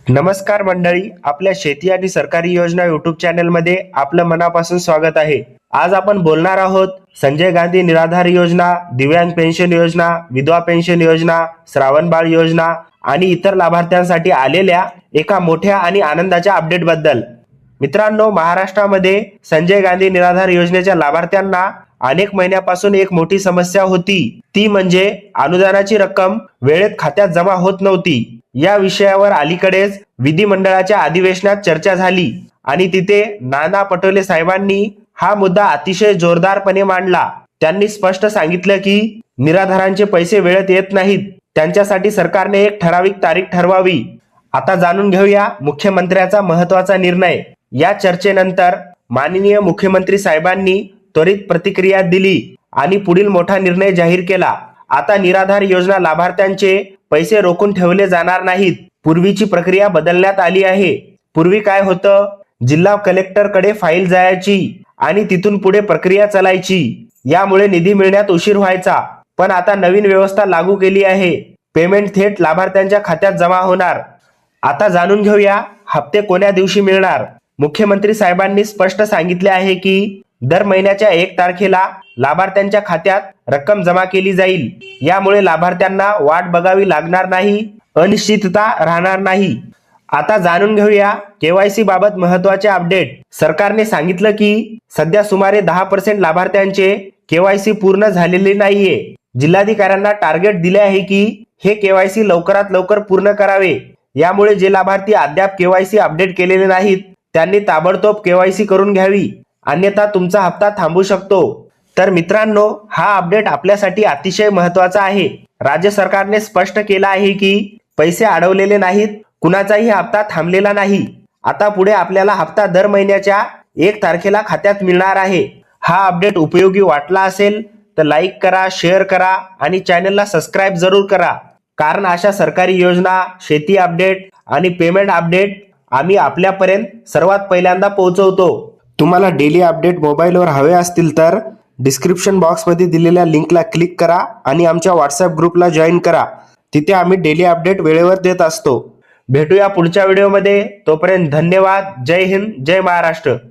नमस्कार मंडळी, आपल्या शेती आणि सरकारी योजना युट्यूब चॅनल मध्ये आपलं मनापासून स्वागत आहे। आज आपण बोलणार आहोत संजय गांधी निराधार योजना, दिव्यांग पेन्शन योजना, विधवा पेन्शन योजना, श्रावण बाळ योजना आणि इतर लाभार्थ्यांसाठी आलेल्या एका मोठ्या आणि आनंदाच्या अपडेट बद्दल। मित्रांनो, महाराष्ट्रामध्ये संजय गांधी निराधार योजनेच्या लाभार्थ्यांना अनेक महिन्यापासून एक मोठी समस्या होती, ती म्हणजे अनुदानाची रक्कम वेळेत खात्यात जमा होत नव्हती। या विषयावर अलीकडेच विधिमंडळाच्या अधिवेशनात चर्चा झाली आणि तिथे नाना पटोले साहेबांनी हा मुद्दा अतिशय जोरदारपणे मांडला। त्यांनी स्पष्ट सांगितलं की निराधारांचे पैसे वेळेत येत नाहीत, त्यांच्यासाठी सरकारने एक ठराविक तारीख ठरवावी। आता जाणून घेऊया मुख्यमंत्र्याचा महत्त्वाचा निर्णय। या चर्चेनंतर माननीय मुख्यमंत्री साहेबांनी त्वरित प्रतिक्रिया दिली आणि पुढील मोठा निर्णय जाहीर केला। आता निराधार योजना लाभार्थ्यांचे पैसे रोखून ठेवले जाणार नाहीत। पूर्वीची प्रक्रिया बदलण्यात आली आहे। पूर्वी काय होतं, जिल्हा कलेक्टर कडे फाईल जायची आणि तिथून पुढे प्रक्रिया चालायची, यामुळे निधी मिळण्यात उशीर व्हायचा। पण आता नवीन व्यवस्था लागू केली आहे। पेमेंट थेट लाभार्थ्यांच्या खात्यात जमा होणार। आता जाणून घेऊया हप्ते कोण्या दिवशी मिळणार। मुख्यमंत्री साहेबांनी स्पष्ट सांगितले आहे की दर महिन्याच्या 1 तारखेला लाभार्थ्यांच्या खात्यात रक्कम जमा केली जाईल। यामुळे लाभार्थ्यांना वाट बघावी लागणार नाही, अनिश्चितता राहणार नाही। आता जाणून घेऊया केवायसी बाबत महत्त्वाचे अपडेट। सरकारने सांगितलं की सध्या सुमारे 10% लाभार्थ्यांचे केवायसी पूर्ण झालेले नाहीये। जिल्हाधिकाऱ्यांना टार्गेट दिले आहे की हे केवायसी लवकरात लवकर पूर्ण करावे। यामुळे जे लाभार्थी अद्याप केवायसी अपडेट केलेले नाहीत त्यांनी ताबडतोब केवायसी करून घ्यावी, अन्यथा तुमचा हप्ता थांबू शकतो। तर मित्रांनो, हा अपडेट आपल्यासाठी अतिशय महत्त्वाचा आहे। राज्य सरकारने स्पष्ट केलं आहे की पैसे अडवलेले नाहीत, कुणाचाही हप्ता थांबलेला नाही। आता पुढे आपल्याला हप्ता दर महिन्याच्या 1 तारखेला खात्यात मिळणार आहे। हा अपडेट उपयोगी वाटला असेल तर लाईक करा, शेअर करा आणि चॅनलला सबस्क्राईब जरूर करा, कारण अशा सरकारी योजना, शेती अपडेट आणि पेमेंट अपडेट आम्ही आपल्यापर्यंत सर्वात पहिल्यांदा पोहोचवतो। तुम्हाला डेली अपडेट मोबाईलवर हवे असतील तर डिस्क्रिप्शन बॉक्समध्ये दिलेल्या लिंकला क्लिक करा आणि आमच्या व्हॉट्सअप ग्रुपला जॉईन करा। तिथे आम्ही डेली अपडेट वेळेवर देत असतो। भेटूया पुढच्या व्हिडिओमध्ये। तोपर्यंत धन्यवाद। जय हिंद, जय महाराष्ट्र।